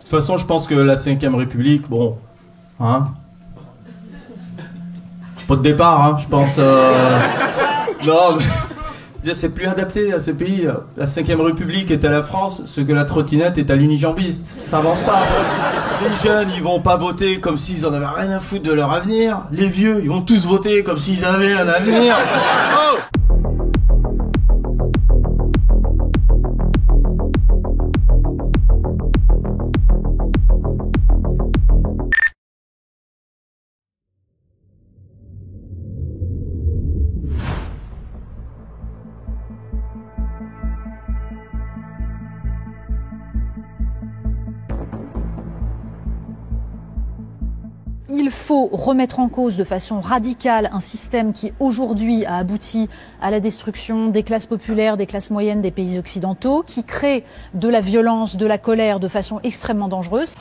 toute façon, je pense que la 5ème République, bon, hein, pas de départ, hein, je pense. Non, mais c'est plus adapté à ce pays. La 5ème République est à la France, ce que la trottinette est à l'unijambiste. Ça avance pas. Les jeunes, ils vont pas voter comme s'ils en avaient rien à foutre de leur avenir. Les vieux, ils vont tous voter comme s'ils avaient un avenir. Oh! Il faut remettre en cause de façon radicale un système qui aujourd'hui a abouti à la destruction des classes populaires, des classes moyennes des pays occidentaux, qui crée de la violence, de la colère de façon extrêmement dangereuse.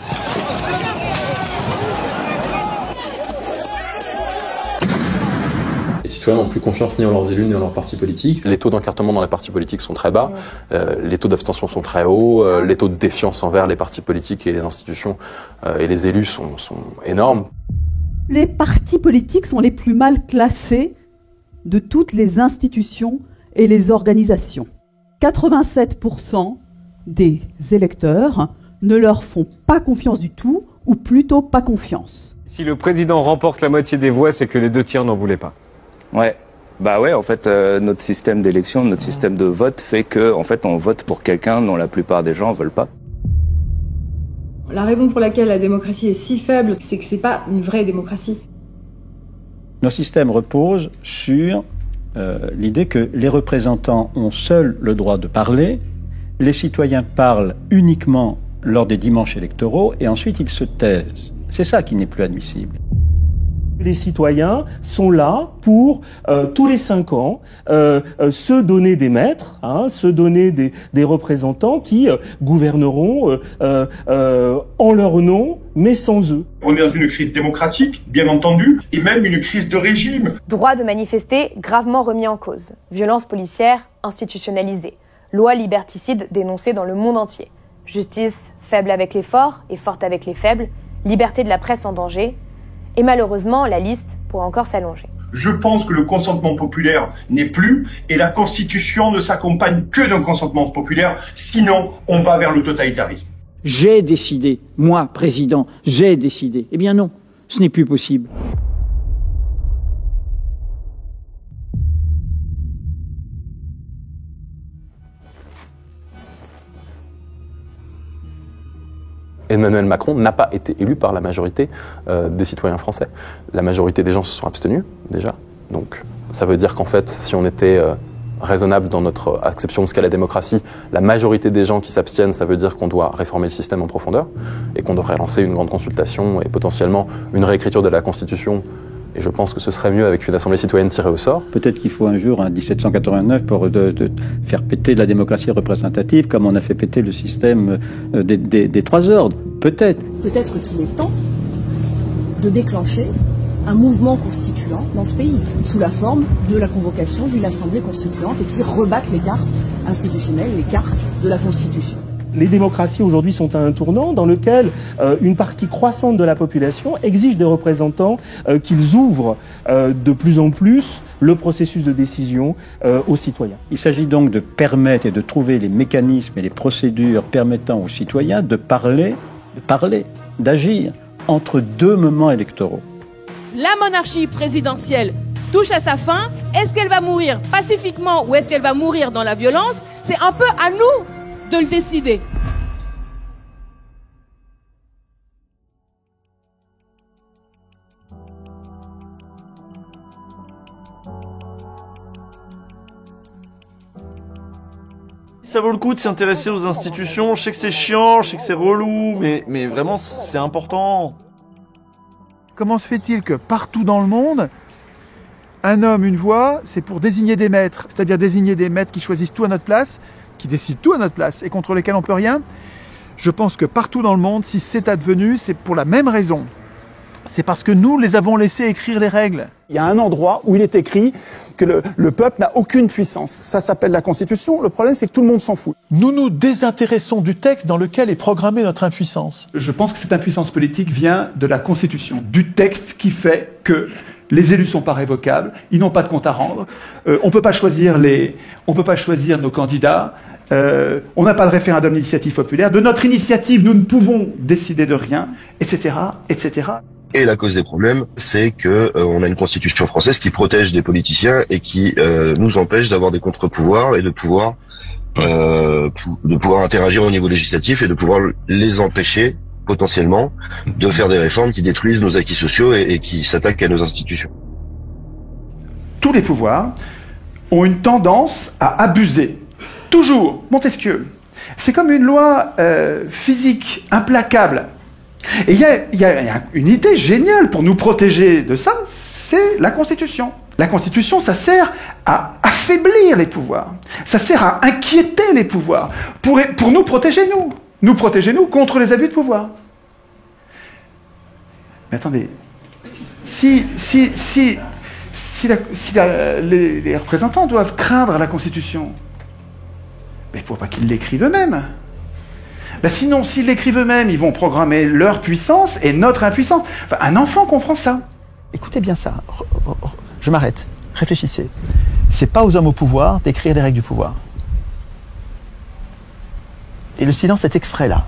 Les citoyens n'ont plus confiance ni en leurs élus ni en leurs partis politiques. Les taux d'encartement dans les partis politiques sont très bas, les taux d'abstention sont très hauts, les taux de défiance envers les partis politiques et les institutions et les élus sont énormes. Les partis politiques sont les plus mal classés de toutes les institutions et les organisations. 87% des électeurs ne leur font pas confiance du tout, ou plutôt pas confiance. Si le président remporte la moitié des voix, c'est que les 2 tiers n'en voulaient pas. Ouais. Bah ouais, en fait, notre système d'élection, notre système de vote fait que, en fait, on vote pour quelqu'un dont la plupart des gens veulent pas. La raison pour laquelle la démocratie est si faible, c'est que c'est pas une vraie démocratie. Nos systèmes reposent sur l'idée que les représentants ont seuls le droit de parler, les citoyens parlent uniquement lors des dimanches électoraux et ensuite ils se taisent. C'est ça qui n'est plus admissible. Les citoyens sont là pour, tous les 5 ans, se donner des maîtres, se donner des représentants qui gouverneront en leur nom, mais sans eux. On est dans une crise démocratique, bien entendu, et même une crise de régime. Droit de manifester gravement remis en cause. Violence policière institutionnalisée. Loi liberticide dénoncée dans le monde entier. Justice faible avec les forts et forte avec les faibles. Liberté de la presse en danger. Et malheureusement, la liste pourrait encore s'allonger. Je pense que le consentement populaire n'est plus, et la Constitution ne s'accompagne que d'un consentement populaire, sinon on va vers le totalitarisme. J'ai décidé, moi, président, j'ai décidé. Eh bien non, ce n'est plus possible. Emmanuel Macron n'a pas été élu par la majorité des citoyens français. La majorité des gens se sont abstenus, déjà. Donc ça veut dire qu'en fait, si on était raisonnable dans notre acception de ce qu'est la démocratie, la majorité des gens qui s'abstiennent, ça veut dire qu'on doit réformer le système en profondeur et qu'on devrait lancer une grande consultation et potentiellement une réécriture de la Constitution. Et je pense que ce serait mieux avec une assemblée citoyenne tirée au sort. Peut-être qu'il faut un jour un 1789 pour de faire péter la démocratie représentative comme on a fait péter le système des 3 ordres. Peut-être. Peut-être qu'il est temps de déclencher un mouvement constituant dans ce pays, sous la forme de la convocation d'une assemblée constituante et qui rebatte les cartes institutionnelles, les cartes de la Constitution. Les démocraties aujourd'hui sont à un tournant dans lequel une partie croissante de la population exige des représentants qu'ils ouvrent de plus en plus le processus de décision aux citoyens. Il s'agit donc de permettre et de trouver les mécanismes et les procédures permettant aux citoyens de parler, d'agir entre 2 moments électoraux. La monarchie présidentielle touche à sa fin. Est-ce qu'elle va mourir pacifiquement ou est-ce qu'elle va mourir dans la violence? C'est un peu à nous de le décider. Ça vaut le coup de s'intéresser aux institutions. Je sais que c'est chiant, je sais que c'est relou, mais vraiment c'est important. Comment se fait-il que partout dans le monde, un homme, une voix, c'est pour désigner des maîtres, c'est-à-dire désigner des maîtres qui choisissent tout à notre place, qui décident tout à notre place et contre lesquels on peut rien? Je pense que partout dans le monde, si c'est advenu, c'est pour la même raison. C'est parce que nous les avons laissés écrire les règles. Il y a un endroit où il est écrit que le peuple n'a aucune puissance. Ça s'appelle la Constitution. Le problème, c'est que tout le monde s'en fout. Nous nous désintéressons du texte dans lequel est programmée notre impuissance. Je pense que cette impuissance politique vient de la Constitution, du texte qui fait que les élus sont pas révocables, ils n'ont pas de compte à rendre, on peut pas choisir nos candidats, on n'a pas de référendum d'initiative populaire, de notre initiative nous ne pouvons décider de rien, etc., etc. Et la cause des problèmes, c'est que on a une constitution française qui protège des politiciens et qui nous empêche d'avoir des contre-pouvoirs et de pouvoir interagir au niveau législatif et de pouvoir les empêcher potentiellement de faire des réformes qui détruisent nos acquis sociaux et qui s'attaquent à nos institutions. Tous les pouvoirs ont une tendance à abuser. Toujours. Montesquieu. C'est comme une loi physique implacable. Et il y a une idée géniale pour nous protéger de ça, c'est la Constitution. La Constitution, ça sert à affaiblir les pouvoirs. Ça sert à inquiéter les pouvoirs. Pour nous protéger, nous protéger, contre les abus de pouvoir. Mais attendez, si les représentants doivent craindre la Constitution, mais il ne faut pas qu'ils l'écrivent eux-mêmes. Ben sinon, s'ils l'écrivent eux-mêmes, ils vont programmer leur puissance et notre impuissance. Enfin, un enfant comprend ça. Écoutez bien ça. Je m'arrête. Réfléchissez. C'est pas aux hommes au pouvoir d'écrire les règles du pouvoir. Et le silence est exprès là.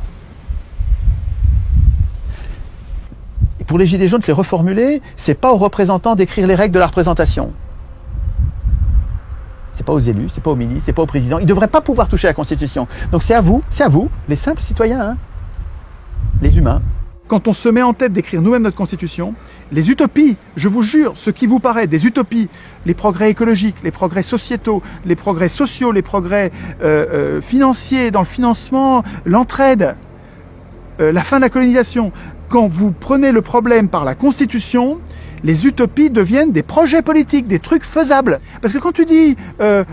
Et pour les Gilets jaunes, de les reformuler, c'est pas aux représentants d'écrire les règles de la représentation. C'est pas aux élus, c'est pas aux ministres, c'est pas au président. Ils ne devraient pas pouvoir toucher la Constitution. Donc c'est à vous, les simples citoyens, les humains. Quand on se met en tête d'écrire nous-mêmes notre Constitution, les utopies, je vous jure, ce qui vous paraît des utopies, les progrès écologiques, les progrès sociétaux, les progrès sociaux, les progrès financiers, dans le financement, l'entraide, la fin de la colonisation, quand vous prenez le problème par la Constitution, les utopies deviennent des projets politiques, des trucs faisables. Parce que quand tu dis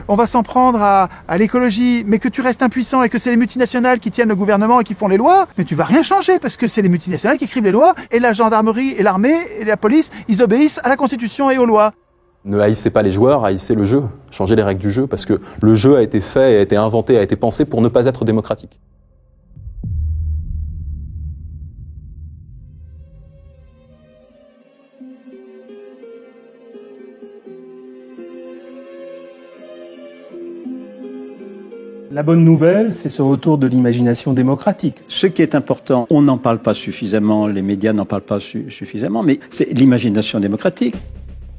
on va s'en prendre à l'écologie, mais que tu restes impuissant et que c'est les multinationales qui tiennent le gouvernement et qui font les lois, mais tu vas rien changer parce que c'est les multinationales qui écrivent les lois et la gendarmerie et l'armée et la police, ils obéissent à la Constitution et aux lois. Ne haïssez pas les joueurs, haïssez le jeu. Changez les règles du jeu parce que le jeu a été fait, a été inventé, a été pensé pour ne pas être démocratique. La bonne nouvelle, c'est ce retour de l'imagination démocratique. Ce qui est important, on n'en parle pas suffisamment, les médias n'en parlent pas suffisamment, mais c'est l'imagination démocratique.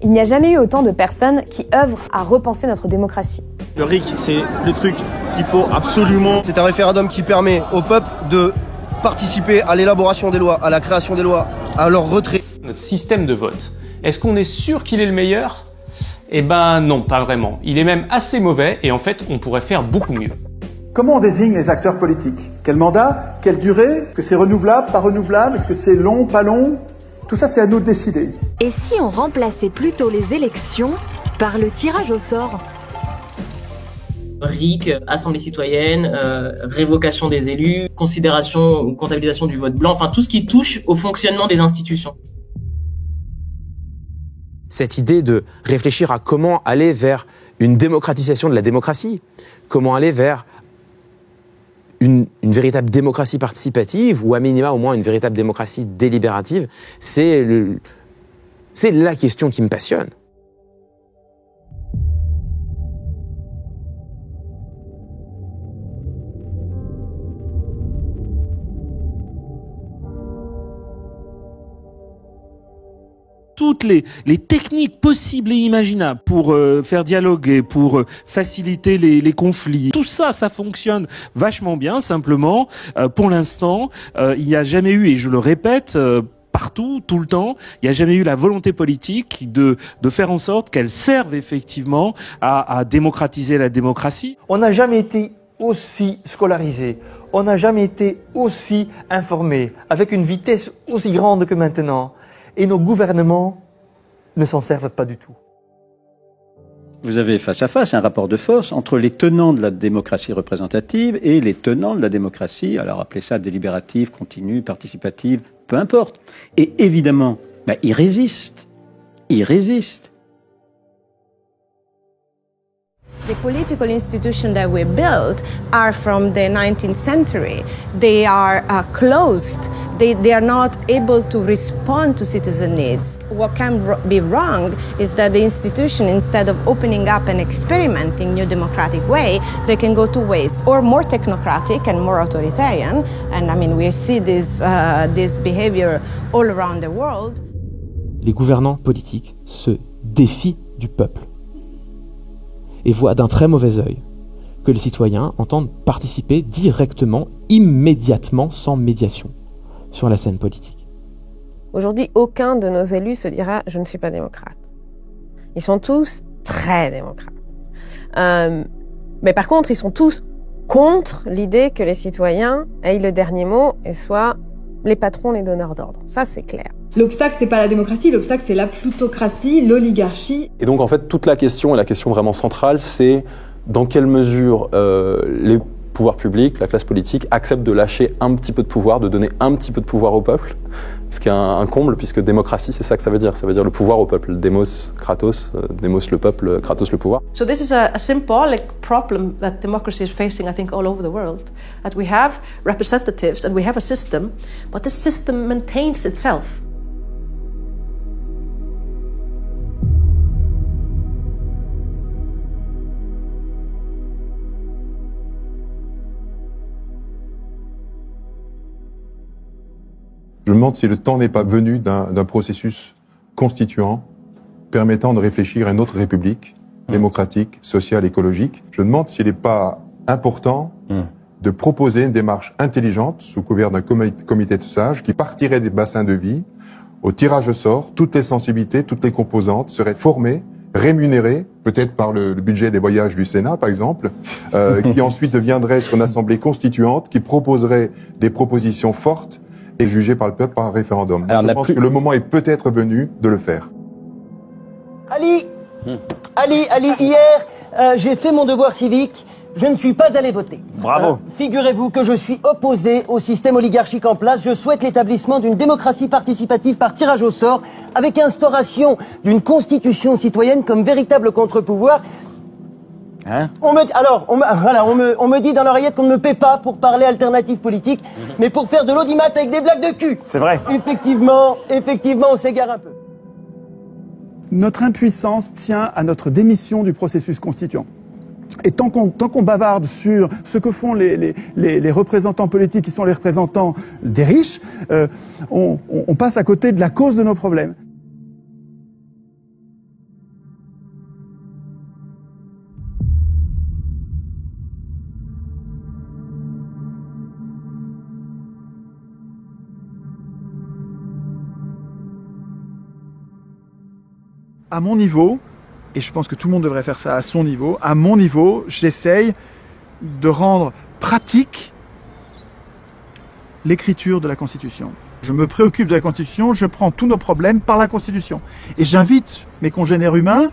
Il n'y a jamais eu autant de personnes qui œuvrent à repenser notre démocratie. Le RIC, c'est le truc qu'il faut absolument... C'est un référendum qui permet au peuple de participer à l'élaboration des lois, à la création des lois, à leur retrait. Notre système de vote, est-ce qu'on est sûr qu'il est le meilleur ? Eh ben non, pas vraiment. Il est même assez mauvais et en fait, on pourrait faire beaucoup mieux. Comment on désigne les acteurs politiques? Quel mandat? Quelle durée? Est-ce que c'est renouvelable, pas renouvelable? Est-ce que c'est long, pas long? Tout ça, c'est à nous de décider. Et si on remplaçait plutôt les élections par le tirage au sort? RIC, Assemblée citoyenne, révocation des élus, considération ou comptabilisation du vote blanc, enfin tout ce qui touche au fonctionnement des institutions. Cette idée de réfléchir à comment aller vers une démocratisation de la démocratie, comment aller vers une véritable démocratie participative, ou à minima au moins une véritable démocratie délibérative, c'est la question qui me passionne. Toutes les techniques possibles et imaginables pour faire dialoguer, pour faciliter les conflits. Tout ça, ça fonctionne vachement bien. Simplement, pour l'instant, il n'y a jamais eu, et je le répète, partout, tout le temps, il n'y a jamais eu la volonté politique de faire en sorte qu'elle serve effectivement à démocratiser la démocratie. On n'a jamais été aussi scolarisé, on n'a jamais été aussi informé, avec une vitesse aussi grande que maintenant. Et nos gouvernements ne s'en servent pas du tout. Vous avez face à face un rapport de force entre les tenants de la démocratie représentative et les tenants de la démocratie, alors appelez ça délibérative, continue, participative, peu importe. Et évidemment, ben, ils résistent. Ils résistent. The political institutions that we built are from the 19th century. They are closed. They are not able to respond to citizen needs. What can be wrong is that the institution, instead of opening up and experimenting new democratic way, they can go two ways, or more technocratic and more authoritarian. And I mean, we see this behavior all around the world. Les gouvernants politiques se défient du peuple et voient d'un très mauvais œil que les citoyens entendent participer directement, immédiatement, sans médiation, sur la scène politique. Aujourd'hui, aucun de nos élus se dira « je ne suis pas démocrate ». Ils sont tous très démocrates. Mais par contre, ils sont tous contre l'idée que les citoyens aient le dernier mot et soient les patrons, les donneurs d'ordre. Ça, c'est clair. L'obstacle, c'est pas la démocratie, l'obstacle, c'est la plutocratie, l'oligarchie. Et donc, en fait, toute la question, et la question vraiment centrale, c'est dans quelle mesure les pouvoirs publics, la classe politique, acceptent de lâcher un petit peu de pouvoir, de donner un petit peu de pouvoir au peuple, ce qui est un comble, puisque démocratie, c'est ça que ça veut dire le pouvoir au peuple. Demos, Kratos, Demos le peuple, Kratos le pouvoir. So this is a symbolic problem that democracy is facing, I think, all over the world. That we have representatives and we have a system, but this system maintains itself. Je me demande si le temps n'est pas venu d'un processus constituant permettant de réfléchir à une autre république démocratique, sociale, écologique. Je me demande s'il n'est pas important de proposer une démarche intelligente sous couvert d'un comité de sages qui partirait des bassins de vie au tirage au sort. Toutes les sensibilités, toutes les composantes seraient formées, rémunérées, peut-être par le budget des voyages du Sénat, par exemple, qui ensuite viendrait sur une assemblée constituante qui proposerait des propositions fortes et jugé par le peuple par un référendum. Alors, je pense que le moment est peut-être venu de le faire. Ali, hier, j'ai fait mon devoir civique, je ne suis pas allé voter. Bravo. Figurez-vous que je suis opposé au système oligarchique en place. Je souhaite l'établissement d'une démocratie participative par tirage au sort, avec instauration d'une constitution citoyenne comme véritable contre-pouvoir. Hein? On me dit dans l'oreillette qu'on ne me paie pas pour parler alternative politique, mais pour faire de l'audimat avec des blagues de cul. C'est vrai. Effectivement, on s'égare un peu. Notre impuissance tient à notre démission du processus constituant. Et tant qu'on bavarde sur ce que font les représentants politiques qui sont les représentants des riches, on passe à côté de la cause de nos problèmes. À mon niveau, et je pense que tout le monde devrait faire ça à son niveau, à mon niveau, j'essaye de rendre pratique l'écriture de la Constitution. Je me préoccupe de la Constitution, je prends tous nos problèmes par la Constitution. Et j'invite mes congénères humains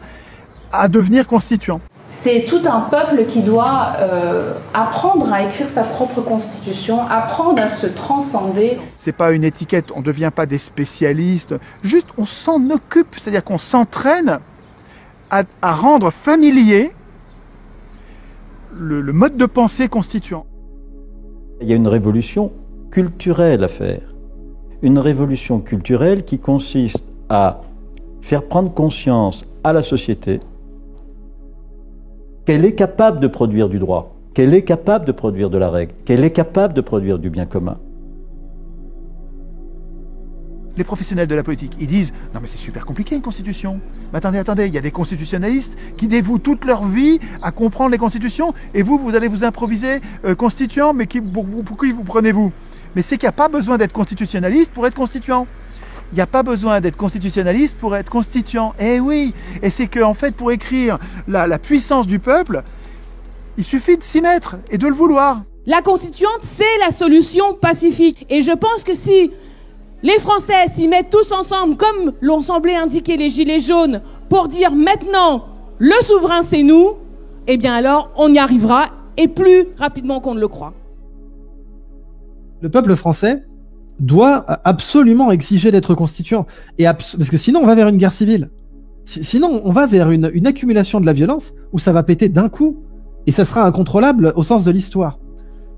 à devenir constituants. C'est tout un peuple qui doit apprendre à écrire sa propre constitution, apprendre à se transcender. C'est pas une étiquette, on ne devient pas des spécialistes, juste on s'en occupe, c'est-à-dire qu'on s'entraîne à rendre familier le mode de pensée constituant. Il y a une révolution culturelle à faire. Une révolution culturelle qui consiste à faire prendre conscience à la société qu'elle est capable de produire du droit, qu'elle est capable de produire de la règle, qu'elle est capable de produire du bien commun. Les professionnels de la politique, ils disent « Non mais c'est super compliqué une constitution. Mais attendez, il y a des constitutionnalistes qui dévouent toute leur vie à comprendre les constitutions et vous allez vous improviser constituant, mais pourquoi vous prenez-vous » Mais c'est qu'il n'y a pas besoin d'être constitutionnaliste pour être constituant. Il n'y a pas besoin d'être constitutionnaliste pour être constituant. Eh oui. Et c'est qu'en fait, pour écrire la puissance du peuple, il suffit de s'y mettre et de le vouloir. La constituante, c'est la solution pacifique. Et je pense que si les Français s'y mettent tous ensemble, comme l'ont semblé indiquer les Gilets jaunes, pour dire maintenant, le souverain c'est nous, eh bien alors on y arrivera, et plus rapidement qu'on ne le croit. Le peuple français doit absolument exiger d'être constituant. Parce que sinon, on va vers une guerre civile. Sinon, on va vers une accumulation de la violence où ça va péter d'un coup. Et ça sera incontrôlable au sens de l'histoire.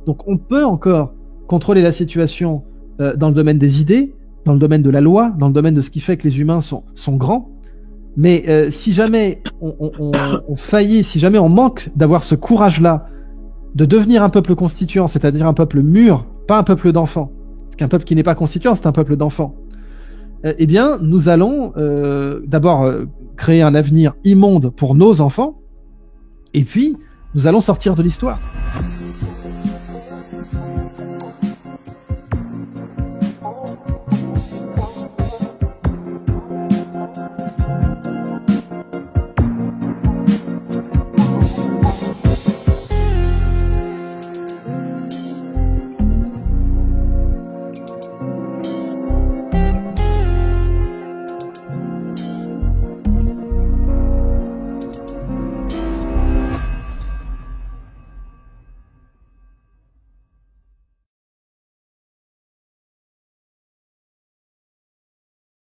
Donc on peut encore contrôler la situation dans le domaine des idées, dans le domaine de la loi, dans le domaine de ce qui fait que les humains sont grands. Mais si jamais on faillit, si jamais on manque d'avoir ce courage-là, de devenir un peuple constituant, c'est-à-dire un peuple mûr, pas un peuple d'enfants, parce qu'un peuple qui n'est pas constituant, c'est un peuple d'enfants, eh bien, nous allons d'abord créer un avenir immonde pour nos enfants, et puis nous allons sortir de l'histoire.